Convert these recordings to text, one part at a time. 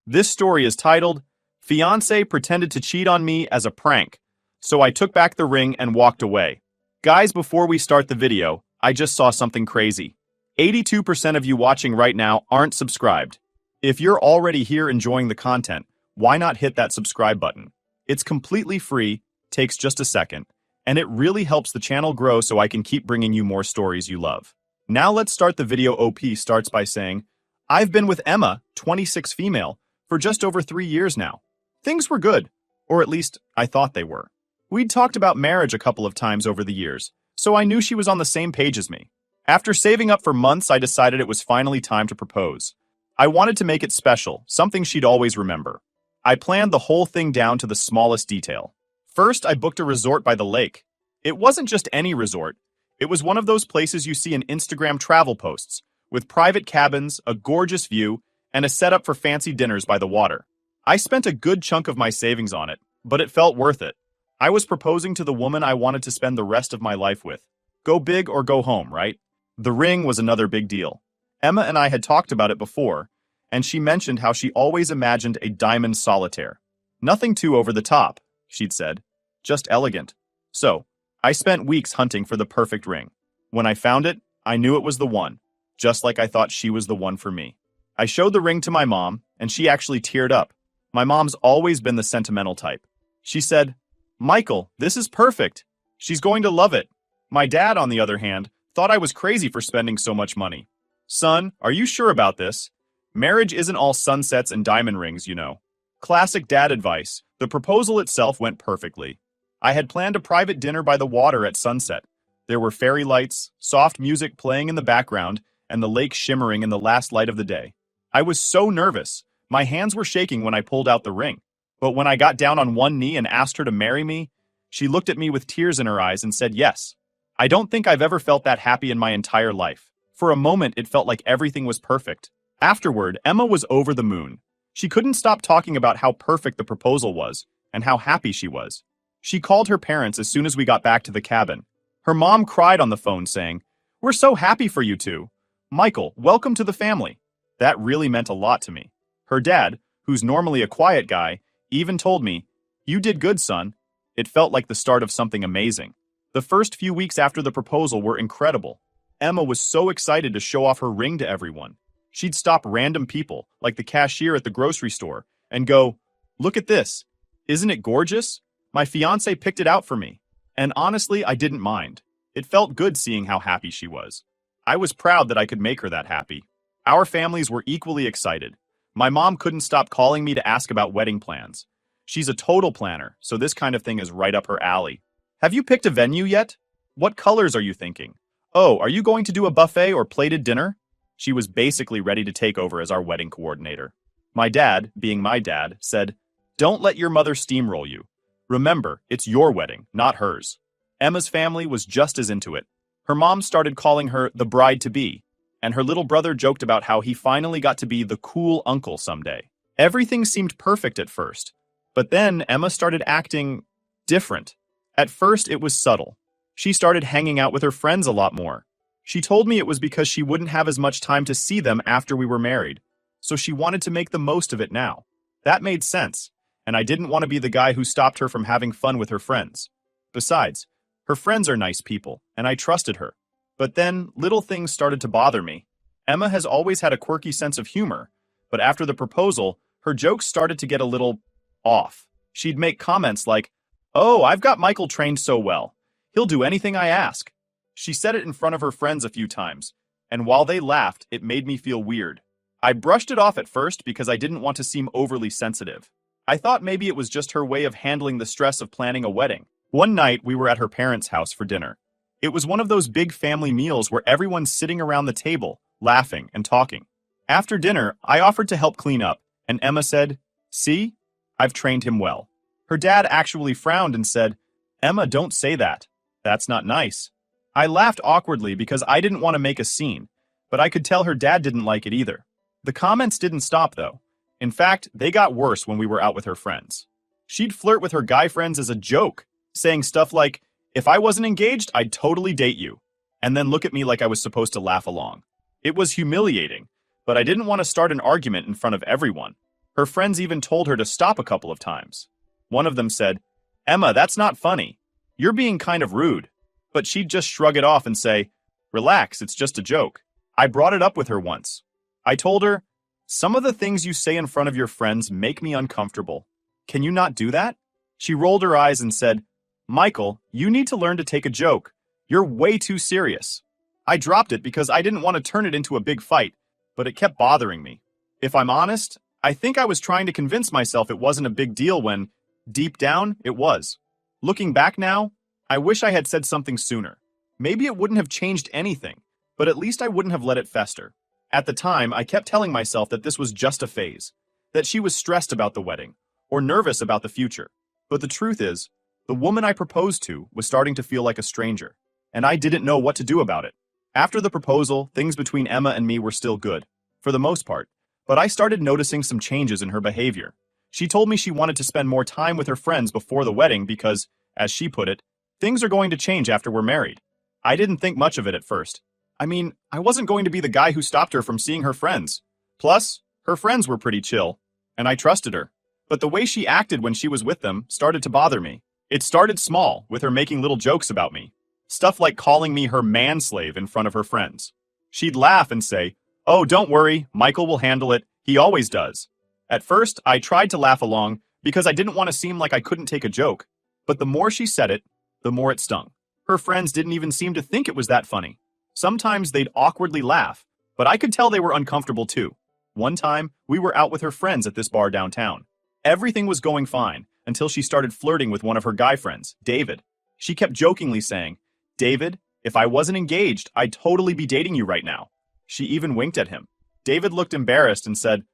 This story is titled, Fiancé Pretended to Cheat on Me as a Prank, so I took back the ring and walked away. Guys, before we start the video, I just saw something crazy. 82% of you watching right now aren't subscribed. If you're already here enjoying the content, why not hit that subscribe button? It's completely free, takes just a second, and it really helps the channel grow so I can keep bringing you more stories you love. Now let's start the video. OP starts by saying, I've been with Emma, 26 female, for just over 3 years now. Things were good, or at least I thought they were. We'd talked about marriage a couple of times over the years, so I knew she was on the same page as me. After saving up for months, I decided it was finally time to propose. I wanted to make it special, something she'd always remember. I planned the whole thing down to the smallest detail. First, I booked a resort by the lake. It wasn't just any resort. It was one of those places you see in Instagram travel posts, with private cabins, a gorgeous view, and a setup for fancy dinners by the water. I spent a good chunk of my savings on it, but it felt worth it. I was proposing to the woman I wanted to spend the rest of my life with. Go big or go home, right? The ring was another big deal. Emma and I had talked about it before, and she mentioned how she always imagined a diamond solitaire. Nothing too over the top, she'd said. Just elegant. So, I spent weeks hunting for the perfect ring. When I found it, I knew it was the one, just like I thought she was the one for me. I showed the ring to my mom, and she actually teared up. My mom's always been the sentimental type. She said, Michael, this is perfect. She's going to love it. My dad, on the other hand, thought I was crazy for spending so much money. Son, are you sure about this? Marriage isn't all sunsets and diamond rings, you know. Classic dad advice. The proposal itself went perfectly. I had planned a private dinner by the water at sunset. There were fairy lights, soft music playing in the background, and the lake shimmering in the last light of the day. I was so nervous. My hands were shaking when I pulled out the ring. But when I got down on one knee and asked her to marry me, she looked at me with tears in her eyes and said yes. I don't think I've ever felt that happy in my entire life. For a moment, it felt like everything was perfect. Afterward, Emma was over the moon. She couldn't stop talking about how perfect the proposal was and how happy she was. She called her parents as soon as we got back to the cabin. Her mom cried on the phone saying, We're so happy for you two. Michael, welcome to the family. That really meant a lot to me. Her dad, who's normally a quiet guy, even told me, You did good, son. It felt like the start of something amazing. The first few weeks after the proposal were incredible. Emma was so excited to show off her ring to everyone. She'd stop random people, like the cashier at the grocery store, and go, Look at this. Isn't it gorgeous? My fiancé picked it out for me. And honestly, I didn't mind. It felt good seeing how happy she was. I was proud that I could make her that happy. Our families were equally excited. My mom couldn't stop calling me to ask about wedding plans. She's a total planner, so this kind of thing is right up her alley. Have you picked a venue yet? What colors are you thinking? Oh, are you going to do a buffet or plated dinner? She was basically ready to take over as our wedding coordinator. My dad, being my dad, said, Don't let your mother steamroll you. Remember, it's your wedding, not hers. Emma's family was just as into it. Her mom started calling her the bride-to-be, and her little brother joked about how he finally got to be the cool uncle someday. Everything seemed perfect at first, but then Emma started acting different. At first, it was subtle. She started hanging out with her friends a lot more. She told me it was because she wouldn't have as much time to see them after we were married, so she wanted to make the most of it now. That made sense, and I didn't want to be the guy who stopped her from having fun with her friends. Besides, her friends are nice people, and I trusted her. But then, little things started to bother me. Emma has always had a quirky sense of humor, but after the proposal, her jokes started to get a little off. She'd make comments like, Oh, I've got Michael trained so well. He'll do anything I ask. She said it in front of her friends a few times, and while they laughed, it made me feel weird. I brushed it off at first because I didn't want to seem overly sensitive. I thought maybe it was just her way of handling the stress of planning a wedding. One night, we were at her parents' house for dinner. It was one of those big family meals where everyone's sitting around the table, laughing and talking. After dinner, I offered to help clean up, and Emma said, See, I've trained him well. Her dad actually frowned and said, Emma, don't say that. That's not nice. I laughed awkwardly because I didn't want to make a scene, but I could tell her dad didn't like it either. The comments didn't stop, though. In fact, they got worse when we were out with her friends. She'd flirt with her guy friends as a joke, saying stuff like, If I wasn't engaged, I'd totally date you, and then look at me like I was supposed to laugh along. It was humiliating, but I didn't want to start an argument in front of everyone. Her friends even told her to stop a couple of times. One of them said, "Emma, that's not funny. You're being kind of rude." But she'd just shrug it off and say, "Relax, it's just a joke." I brought it up with her once. I told her, "Some of the things you say in front of your friends make me uncomfortable. Can you not do that?" She rolled her eyes and said, "Michael, you need to learn to take a joke. You're way too serious." I dropped it because I didn't want to turn it into a big fight, but it kept bothering me. If I'm honest, I think I was trying to convince myself it wasn't a big deal when, deep down, it was. Looking back now, I wish I had said something sooner. Maybe it wouldn't have changed anything, but at least I wouldn't have let it fester. At the time, I kept telling myself that this was just a phase, that she was stressed about the wedding, or nervous about the future. But the truth is, the woman I proposed to was starting to feel like a stranger, and I didn't know what to do about it. After the proposal, things between Emma and me were still good, for the most part, but I started noticing some changes in her behavior. She told me she wanted to spend more time with her friends before the wedding because, as she put it, things are going to change after we're married. I didn't think much of it at first. I mean, I wasn't going to be the guy who stopped her from seeing her friends. Plus, her friends were pretty chill, and I trusted her. But the way she acted when she was with them started to bother me. It started small, with her making little jokes about me. Stuff like calling me her manslave in front of her friends. She'd laugh and say, "Oh, don't worry, Michael will handle it. He always does." At first, I tried to laugh along because I didn't want to seem like I couldn't take a joke. But the more she said it, the more it stung. Her friends didn't even seem to think it was that funny. Sometimes they'd awkwardly laugh, but I could tell they were uncomfortable too. One time, we were out with her friends at this bar downtown. Everything was going fine until she started flirting with one of her guy friends, David. She kept jokingly saying, "David, if I wasn't engaged, I'd totally be dating you right now." She even winked at him. David looked embarrassed and said,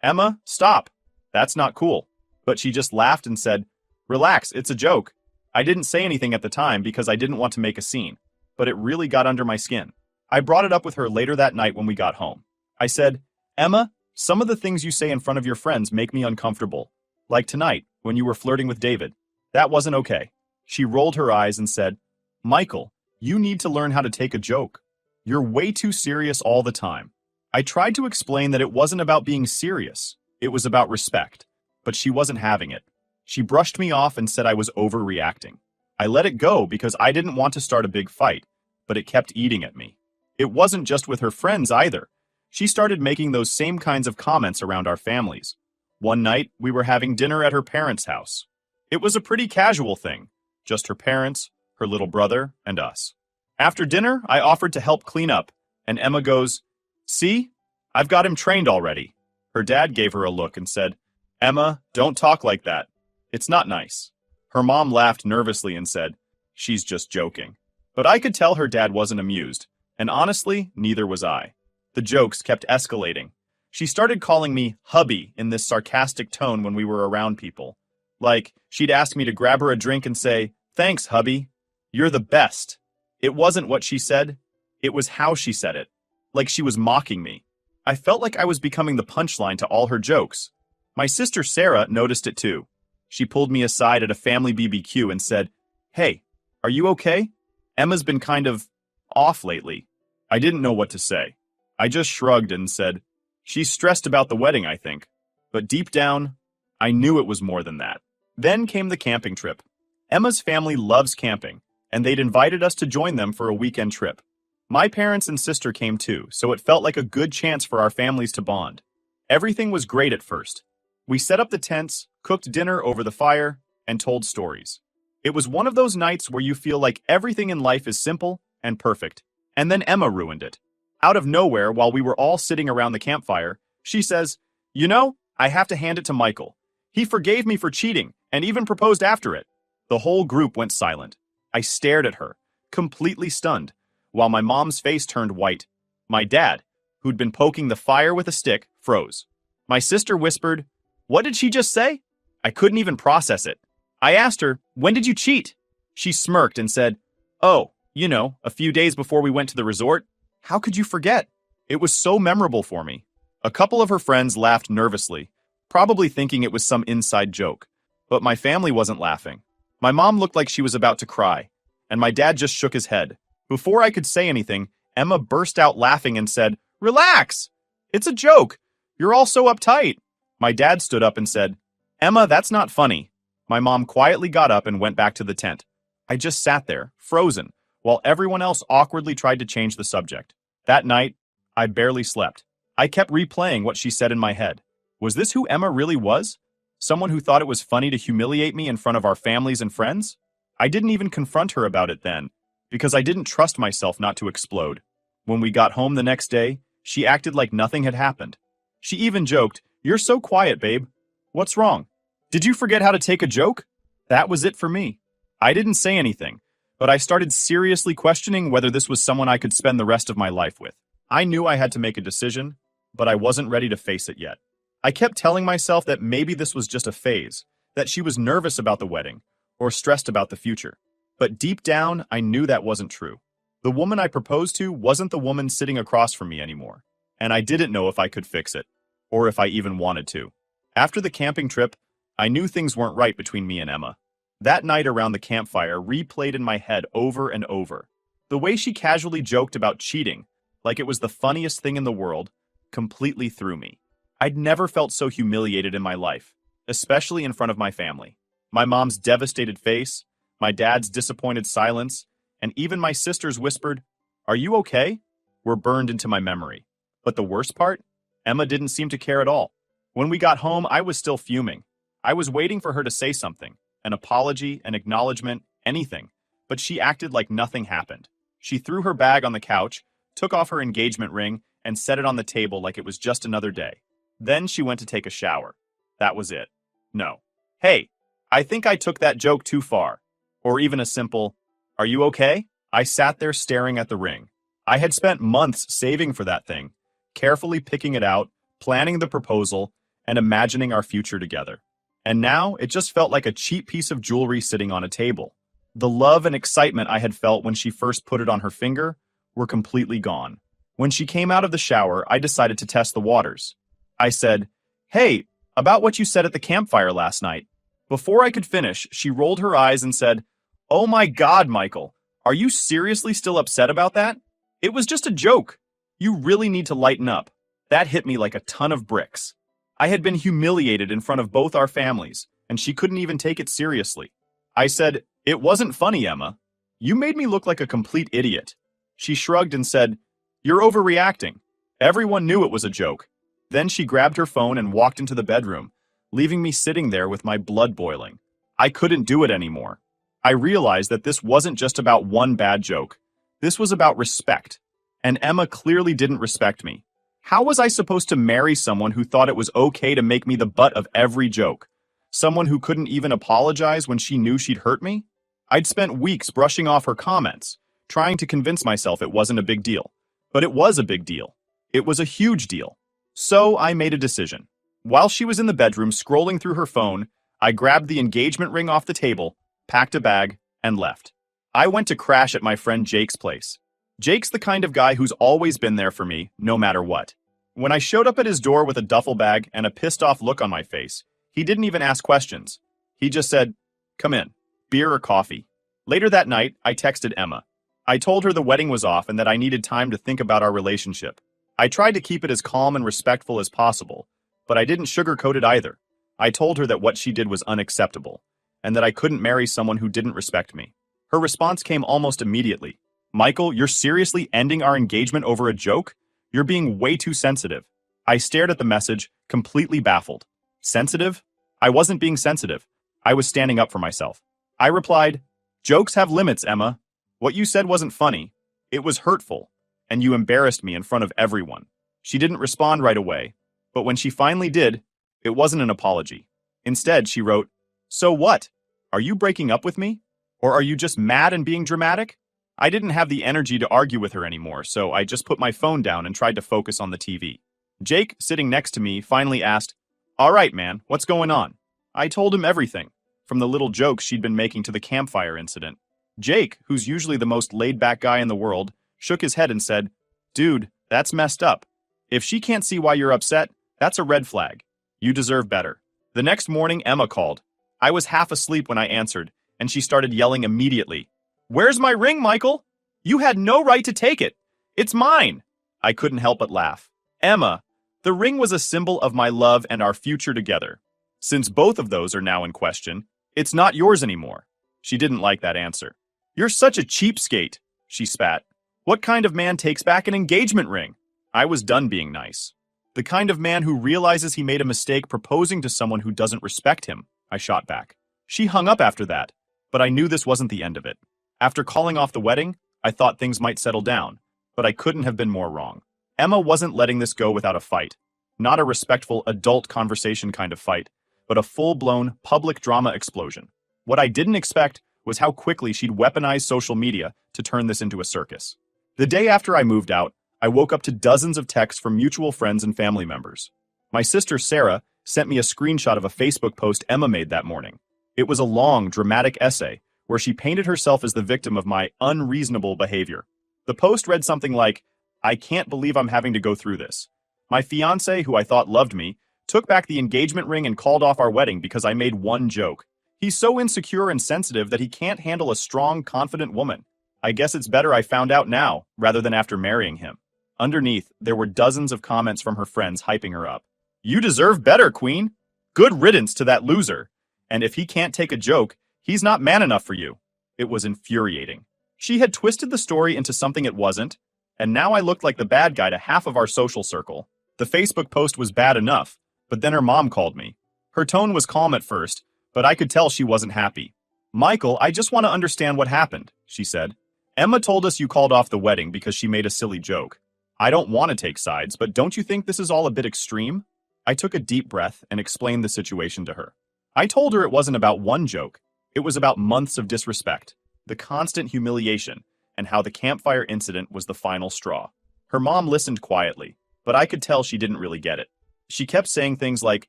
Emma, stop. That's not cool." But she just laughed and said, "Relax, it's a joke." I didn't say anything at the time because I didn't want to make a scene, but it really got under my skin. I brought it up with her later that night when we got home. I said, "Emma, some of the things you say in front of your friends make me uncomfortable. Like tonight, when you were flirting with David. That wasn't okay." She rolled her eyes and said, "Michael, you need to learn how to take a joke. You're way too serious all the time." I tried to explain that it wasn't about being serious. It was about respect. But she wasn't having it. She brushed me off and said I was overreacting. I let it go because I didn't want to start a big fight, but it kept eating at me. It wasn't just with her friends either. She started making those same kinds of comments around our families. One night, we were having dinner at her parents' house. It was a pretty casual thing. Just her parents, her little brother, and us. After dinner, I offered to help clean up, and Emma goes, "See? I've got him trained already." Her dad gave her a look and said, "Emma, don't talk like that. It's not nice." Her mom laughed nervously and said, "She's just joking." But I could tell her dad wasn't amused, and honestly, neither was I. The jokes kept escalating. She started calling me hubby in this sarcastic tone when we were around people. Like, she'd ask me to grab her a drink and say, "Thanks, hubby. You're the best." It wasn't what she said. It was how she said it. Like she was mocking me. I felt like I was becoming the punchline to all her jokes. My sister Sarah noticed it too. She pulled me aside at a family BBQ and said, "Hey, are you okay? Emma's been kind of off lately." I didn't know what to say. I just shrugged and said, "She's stressed about the wedding, I think." But deep down, I knew it was more than that. Then came the camping trip. Emma's family loves camping, and they'd invited us to join them for a weekend trip. My parents and sister came too, so it felt like a good chance for our families to bond. Everything was great at first. We set up the tents, cooked dinner over the fire, and told stories. It was one of those nights where you feel like everything in life is simple and perfect. And then Emma ruined it. Out of nowhere, while we were all sitting around the campfire, she says, "You know, I have to hand it to Michael. He forgave me for cheating and even proposed after it." The whole group went silent. I stared at her, completely stunned, while my mom's face turned white. My dad, who'd been poking the fire with a stick, froze. My sister whispered, "What did she just say?" I couldn't even process it. I asked her, "When did you cheat?" She smirked and said, "Oh, you know, a few days before we went to the resort." How could you forget? It was so memorable for me. A couple of her friends laughed nervously, probably thinking it was some inside joke. But my family wasn't laughing. My mom looked like she was about to cry, and my dad just shook his head. Before I could say anything, Emma burst out laughing and said, "Relax! It's a joke! You're all so uptight." My dad stood up and said, "Emma, that's not funny." My mom quietly got up and went back to the tent. I just sat there, frozen, while everyone else awkwardly tried to change the subject. That night, I barely slept. I kept replaying what she said in my head. Was this who Emma really was? Someone who thought it was funny to humiliate me in front of our families and friends? I didn't even confront her about it then, because I didn't trust myself not to explode. When we got home the next day, she acted like nothing had happened. She even joked, "You're so quiet, babe. What's wrong? Did you forget how to take a joke?" That was it for me. I didn't say anything, but I started seriously questioning whether this was someone I could spend the rest of my life with. I knew I had to make a decision, but I wasn't ready to face it yet. I kept telling myself that maybe this was just a phase, that she was nervous about the wedding, or stressed about the future. But deep down, I knew that wasn't true. The woman I proposed to wasn't the woman sitting across from me anymore, and I didn't know if I could fix it, or if I even wanted to. After the camping trip, I knew things weren't right between me and Emma. That night around the campfire replayed in my head over and over. The way she casually joked about cheating, like it was the funniest thing in the world, completely threw me. I'd never felt so humiliated in my life, especially in front of my family. My mom's devastated face, my dad's disappointed silence, and even my sister's whispered, "Are you okay?" were burned into my memory. But the worst part? Emma didn't seem to care at all. When we got home, I was still fuming. I was waiting for her to say something, an apology, an acknowledgement, anything, but she acted like nothing happened. She threw her bag on the couch, took off her engagement ring, and set it on the table like it was just another day. Then she went to take a shower. That was it. No. Hey, I think I took that joke too far. Or even a simple, "Are you okay?" I sat there staring at the ring. I had spent months saving for that thing, carefully picking it out, planning the proposal, and imagining our future together. And now it just felt like a cheap piece of jewelry sitting on a table. The love and excitement I had felt when she first put it on her finger were completely gone. When she came out of the shower, I decided to test the waters. I said, "Hey, about what you said at the campfire last night." Before I could finish, she rolled her eyes and said, "Oh my God, Michael, are you seriously still upset about that? It was just a joke. You really need to lighten up." That hit me like a ton of bricks. I had been humiliated in front of both our families, and she couldn't even take it seriously. I said, "It wasn't funny, Emma. You made me look like a complete idiot." She shrugged and said, "You're overreacting. Everyone knew it was a joke." Then she grabbed her phone and walked into the bedroom, leaving me sitting there with my blood boiling. I couldn't do it anymore. I realized that this wasn't just about one bad joke. This was about respect. And Emma clearly didn't respect me. How was I supposed to marry someone who thought it was okay to make me the butt of every joke? Someone who couldn't even apologize when she knew she'd hurt me? I'd spent weeks brushing off her comments, trying to convince myself it wasn't a big deal. But it was a big deal. It was a huge deal. So I made a decision. While she was in the bedroom scrolling through her phone, I grabbed the engagement ring off the table, packed a bag, and left. I went to crash at my friend Jake's place. Jake's the kind of guy who's always been there for me, no matter what. When I showed up at his door with a duffel bag and a pissed-off look on my face, he didn't even ask questions. He just said, "Come in. Beer or coffee?" Later that night, I texted Emma. I told her the wedding was off and that I needed time to think about our relationship. I tried to keep it as calm and respectful as possible, but I didn't sugarcoat it either. I told her that what she did was unacceptable, and that I couldn't marry someone who didn't respect me. Her response came almost immediately. "Michael, you're seriously ending our engagement over a joke? You're being way too sensitive." I stared at the message, completely baffled. Sensitive? I wasn't being sensitive. I was standing up for myself. I replied, "Jokes have limits, Emma. What you said wasn't funny. It was hurtful, and you embarrassed me in front of everyone." She didn't respond right away, but when she finally did, it wasn't an apology. Instead, she wrote, "So what? Are you breaking up with me? Or are you just mad and being dramatic?" I didn't have the energy to argue with her anymore, so I just put my phone down and tried to focus on the TV. Jake, sitting next to me, finally asked, "All right, man, what's going on?" I told him everything, from the little jokes she'd been making to the campfire incident. Jake, who's usually the most laid-back guy in the world, shook his head and said, "Dude, that's messed up. If she can't see why you're upset, that's a red flag. You deserve better." The next morning, Emma called. I was half asleep when I answered, and she started yelling immediately. "Where's my ring, Michael? You had no right to take it. It's mine." I couldn't help but laugh. "Emma, The ring was a symbol of my love and our future together. Since both of those are now in question, it's not yours anymore. She didn't like that answer. You're such a cheapskate, she spat. What kind of man takes back an engagement ring? I was done being nice. The kind of man who realizes he made a mistake proposing to someone who doesn't respect him, I shot back. She hung up after that, but I knew this wasn't the end of it. After calling off the wedding, I thought things might settle down, but I couldn't have been more wrong. Emma wasn't letting this go without a fight. Not a respectful, adult conversation kind of fight, but a full-blown, public drama explosion. What I didn't expect was how quickly she'd weaponize social media to turn this into a circus. The day after I moved out, I woke up to dozens of texts from mutual friends and family members. My sister Sarah sent me a screenshot of a Facebook post Emma made that morning. It was a long, dramatic essay where she painted herself as the victim of my unreasonable behavior. The post read something like, "I can't believe I'm having to go through this. My fiancé, who I thought loved me, took back the engagement ring and called off our wedding because I made one joke. He's so insecure and sensitive that he can't handle a strong, confident woman. I guess it's better I found out now, rather than after marrying him." Underneath, there were dozens of comments from her friends hyping her up. "You deserve better, Queen. Good riddance to that loser. And if he can't take a joke, he's not man enough for you." It was infuriating. She had twisted the story into something it wasn't, and now I looked like the bad guy to half of our social circle. The Facebook post was bad enough, but then her mom called me. Her tone was calm at first, but I could tell she wasn't happy. "Michael, I just want to understand what happened," she said. "Emma told us you called off the wedding because she made a silly joke. I don't want to take sides, but don't you think this is all a bit extreme?" I took a deep breath and explained the situation to her. I told her it wasn't about one joke. It was about months of disrespect, the constant humiliation, and how the campfire incident was the final straw. Her mom listened quietly, but I could tell she didn't really get it. She kept saying things like,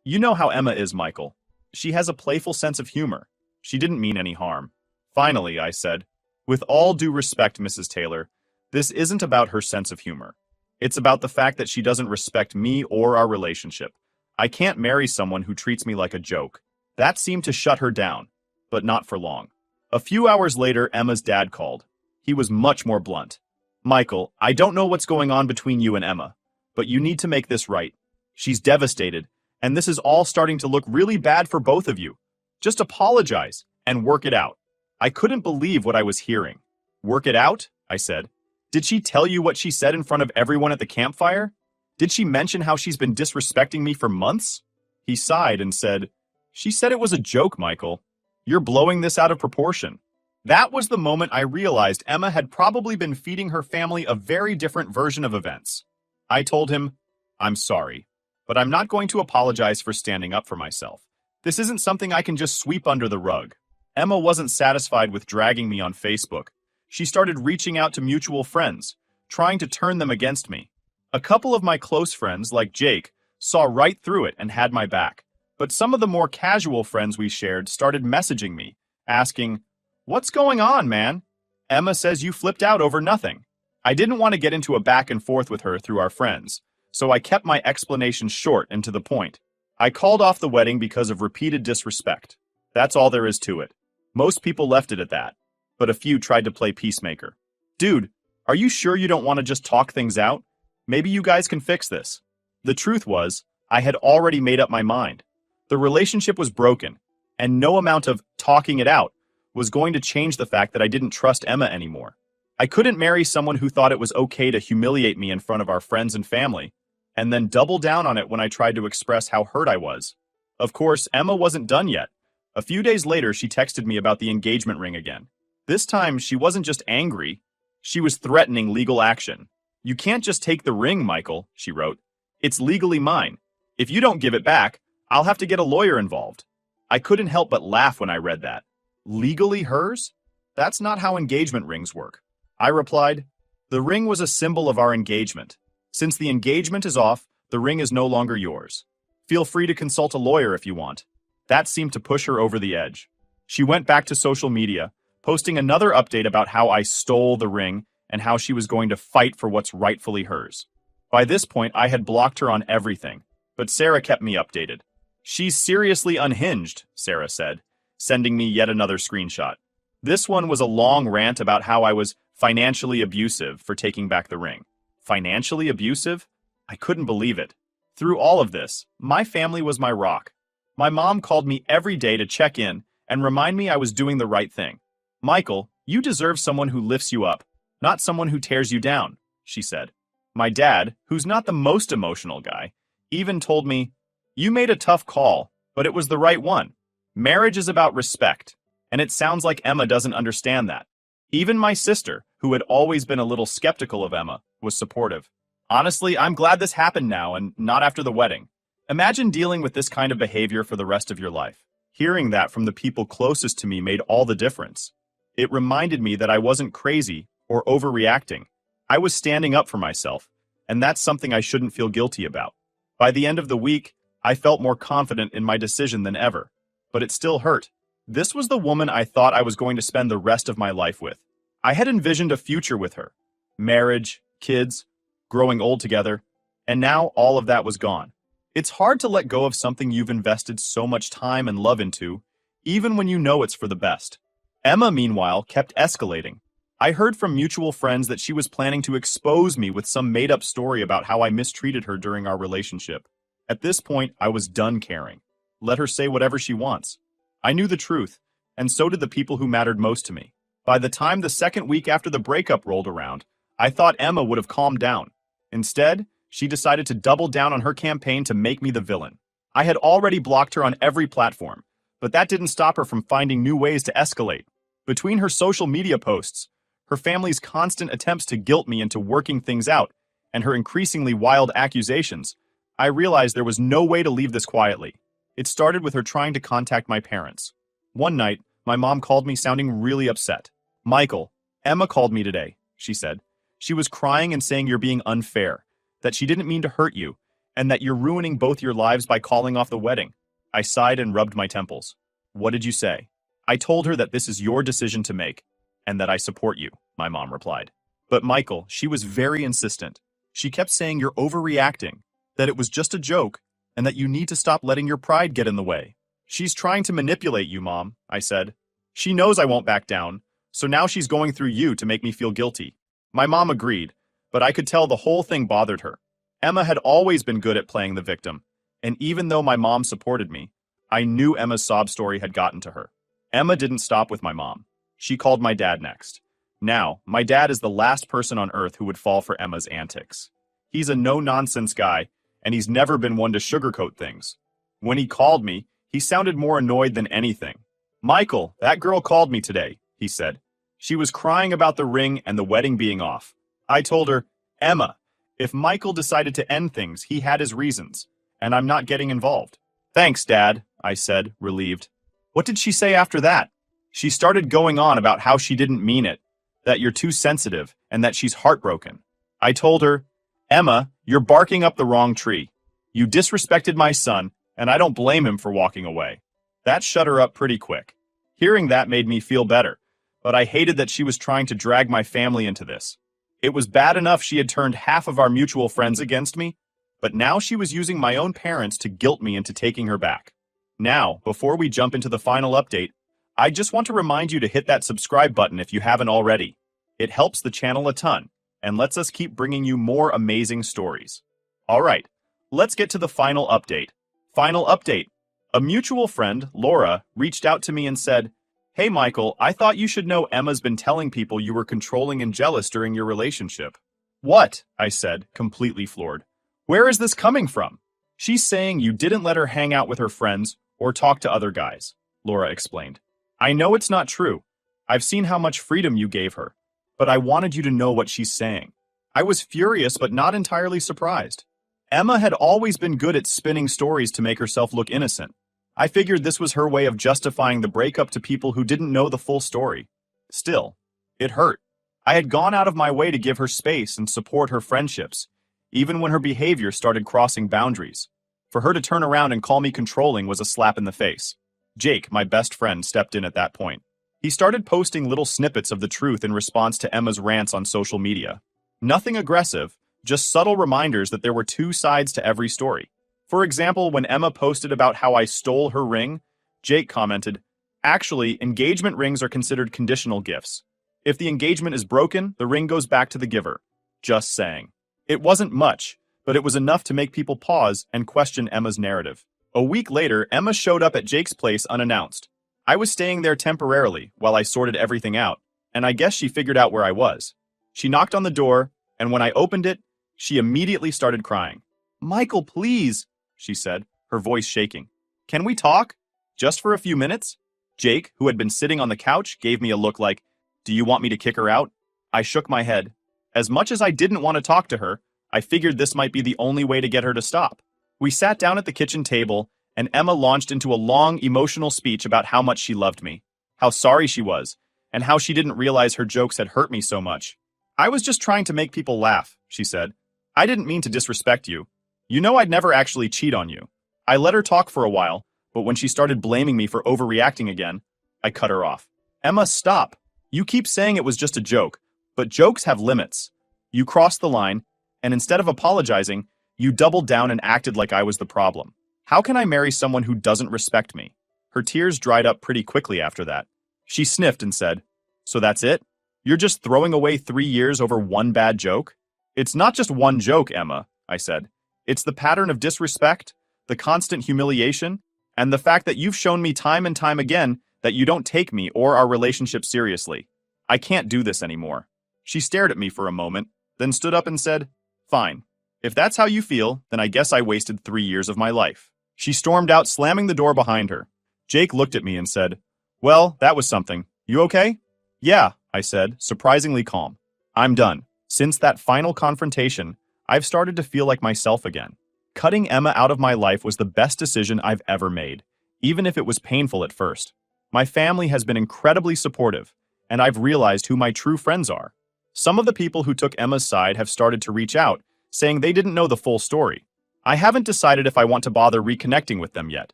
"You know how Emma is, Michael. She has a playful sense of humor. She didn't mean any harm." Finally, I said, "With all due respect, Mrs. Taylor, this isn't about her sense of humor. It's about the fact that she doesn't respect me or our relationship. I can't marry someone who treats me like a joke." That seemed to shut her down, but not for long. A few hours later, Emma's dad called. He was much more blunt. "Michael, I don't know what's going on between you and Emma, but you need to make this right. She's devastated, and this is all starting to look really bad for both of you. Just apologize and work it out." I couldn't believe what I was hearing. "Work it out?" I said. "Did she tell you what she said in front of everyone at the campfire? Did she mention how she's been disrespecting me for months?" He sighed and said, "She said it was a joke, Michael. You're blowing this out of proportion." That was the moment I realized Emma had probably been feeding her family a very different version of events. I told him, "I'm sorry, but I'm not going to apologize for standing up for myself. This isn't something I can just sweep under the rug." Emma wasn't satisfied with dragging me on Facebook. She started reaching out to mutual friends, trying to turn them against me. A couple of my close friends, like Jake, saw right through it and had my back. But some of the more casual friends we shared started messaging me, asking, "What's going on, man? Emma says you flipped out over nothing." I didn't want to get into a back and forth with her through our friends, so I kept my explanation short and to the point. I called off the wedding because of repeated disrespect. That's all there is to it. Most people left it at that, but a few tried to play peacemaker. "Dude, are you sure you don't want to just talk things out? Maybe you guys can fix this." The truth was, I had already made up my mind. The relationship was broken, and no amount of talking it out was going to change the fact that I didn't trust Emma anymore. I couldn't marry someone who thought it was okay to humiliate me in front of our friends and family, and then double down on it when I tried to express how hurt I was. Of course, Emma wasn't done yet. A few days later, she texted me about the engagement ring again. This time, she wasn't just angry, she was threatening legal action. "You can't just take the ring, Michael," she wrote. "It's legally mine. If you don't give it back, I'll have to get a lawyer involved." I couldn't help but laugh when I read that. Legally hers? That's not how engagement rings work. I replied, "The ring was a symbol of our engagement. Since the engagement is off, the ring is no longer yours. Feel free to consult a lawyer if you want." That seemed to push her over the edge. She went back to social media, posting another update about how I stole the ring and how she was going to fight for what's rightfully hers. By this point, I had blocked her on everything, but Sarah kept me updated. "She's seriously unhinged," Sarah said, sending me yet another screenshot. This one was a long rant about how I was financially abusive for taking back the ring. Financially abusive? I couldn't believe it. Through all of this, my family was my rock. My mom called me every day to check in and remind me I was doing the right thing. Michael, you deserve someone who lifts you up, not someone who tears you down, she said. My dad, who's not the most emotional guy, even told me, you made a tough call, but it was the right one. Marriage is about respect, and it sounds like Emma doesn't understand that. Even my sister, who had always been a little skeptical of Emma, was supportive. Honestly, I'm glad this happened now and not after the wedding. Imagine dealing with this kind of behavior for the rest of your life. Hearing that from the people closest to me made all the difference. It reminded me that I wasn't crazy or overreacting. I was standing up for myself, and that's something I shouldn't feel guilty about. By the end of the week, I felt more confident in my decision than ever, but it still hurt. This was the woman I thought I was going to spend the rest of my life with. I had envisioned a future with her. Marriage, kids, growing old together, and now all of that was gone. It's hard to let go of something you've invested so much time and love into, even when you know it's for the best. Emma, meanwhile, kept escalating. I heard from mutual friends that she was planning to expose me with some made-up story about how I mistreated her during our relationship. At this point, I was done caring. Let her say whatever she wants. I knew the truth, and so did the people who mattered most to me. By the time the second week after the breakup rolled around, I thought Emma would have calmed down. Instead, she decided to double down on her campaign to make me the villain. I had already blocked her on every platform, but that didn't stop her from finding new ways to escalate. Between her social media posts, her family's constant attempts to guilt me into working things out, and her increasingly wild accusations, I realized there was no way to leave this quietly. It started with her trying to contact my parents. One night, my mom called me sounding really upset. Michael, Emma called me today, she said. She was crying and saying you're being unfair, that she didn't mean to hurt you, and that you're ruining both your lives by calling off the wedding. I sighed and rubbed my temples. What did you say? I told her that this is your decision to make, and that I support you, my mom replied. But Michael, she was very insistent. She kept saying you're overreacting, that it was just a joke, and that you need to stop letting your pride get in the way. She's trying to manipulate you, Mom, I said. She knows I won't back down, so now she's going through you to make me feel guilty. My mom agreed, but I could tell the whole thing bothered her. Emma had always been good at playing the victim, and even though my mom supported me, I knew Emma's sob story had gotten to her. Emma didn't stop with my mom. She called my dad next. Now, my dad is the last person on earth who would fall for Emma's antics. He's a no-nonsense guy, and he's never been one to sugarcoat things. When he called me, he sounded more annoyed than anything. Michael, that girl called me today, he said. She was crying about the ring and the wedding being off. I told her, Emma, if Michael decided to end things, he had his reasons, and I'm not getting involved. Thanks, Dad, I said, relieved. What did she say after that? She started going on about how she didn't mean it, that you're too sensitive, and that she's heartbroken. I told her, Emma, you're barking up the wrong tree. You disrespected my son, and I don't blame him for walking away. That shut her up pretty quick. Hearing that made me feel better, but I hated that she was trying to drag my family into this. It was bad enough she had turned half of our mutual friends against me, but now she was using my own parents to guilt me into taking her back. Now, before we jump into the final update, I just want to remind you to hit that subscribe button if you haven't already. It helps the channel a ton, and lets us keep bringing you more amazing stories. Alright, let's get to the final update. Final update. A mutual friend, Laura, reached out to me and said, Hey Michael, I thought you should know Emma's been telling people you were controlling and jealous during your relationship. What? I said, completely floored. Where is this coming from? She's saying you didn't let her hang out with her friends or talk to other guys, Laura explained. I know it's not true. I've seen how much freedom you gave her, but I wanted you to know what she's saying. I was furious but not entirely surprised. Emma had always been good at spinning stories to make herself look innocent. I figured this was her way of justifying the breakup to people who didn't know the full story. Still, it hurt. I had gone out of my way to give her space and support her friendships, even when her behavior started crossing boundaries. For her to turn around and call me controlling was a slap in the face. Jake, my best friend, stepped in at that point. He started posting little snippets of the truth in response to Emma's rants on social media. Nothing aggressive, just subtle reminders that there were two sides to every story. For example, when Emma posted about how I stole her ring, Jake commented, Actually, engagement rings are considered conditional gifts. If the engagement is broken, the ring goes back to the giver. Just saying. It wasn't much, but it was enough to make people pause and question Emma's narrative. A week later, Emma showed up at Jake's place unannounced. I was staying there temporarily while I sorted everything out, and I guess she figured out where I was. She knocked on the door, and when I opened it, she immediately started crying. "Michael, please," she said, her voice shaking. "Can we talk? Just for a few minutes?" Jake, who had been sitting on the couch, gave me a look like, "Do you want me to kick her out?" I shook my head. As much as I didn't want to talk to her, I figured this might be the only way to get her to stop. We sat down at the kitchen table, and Emma launched into a long, emotional speech about how much she loved me, how sorry she was, and how she didn't realize her jokes had hurt me so much. "I was just trying to make people laugh," she said. "I didn't mean to disrespect you. You know I'd never actually cheat on you." I let her talk for a while, but when she started blaming me for overreacting again, I cut her off. "Emma, stop. You keep saying it was just a joke, but jokes have limits. You crossed the line, and instead of apologizing, you doubled down and acted like I was the problem. How can I marry someone who doesn't respect me?" Her tears dried up pretty quickly after that. She sniffed and said, "So that's it? You're just throwing away 3 years over one bad joke?" "It's not just one joke, Emma," I said. "It's the pattern of disrespect, the constant humiliation, and the fact that you've shown me time and time again that you don't take me or our relationship seriously. I can't do this anymore." She stared at me for a moment, then stood up and said, "Fine. If that's how you feel, then I guess I wasted 3 years of my life." She stormed out, slamming the door behind her. Jake looked at me and said, "Well, that was something. You okay?" "Yeah," I said, surprisingly calm. "I'm done. Since that final confrontation, I've started to feel like myself again. Cutting Emma out of my life was the best decision I've ever made, even if it was painful at first. My family has been incredibly supportive, and I've realized who my true friends are. Some of the people who took Emma's side have started to reach out, saying they didn't know the full story. I haven't decided if I want to bother reconnecting with them yet.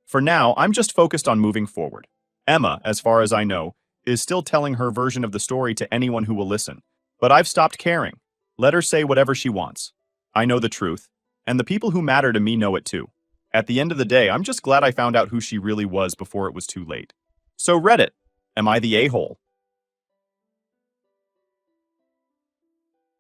For now, I'm just focused on moving forward. Emma, as far as I know, is still telling her version of the story to anyone who will listen. But I've stopped caring. Let her say whatever she wants. I know the truth, and the people who matter to me know it too. At the end of the day, I'm just glad I found out who she really was before it was too late." So Reddit, am I the a-hole?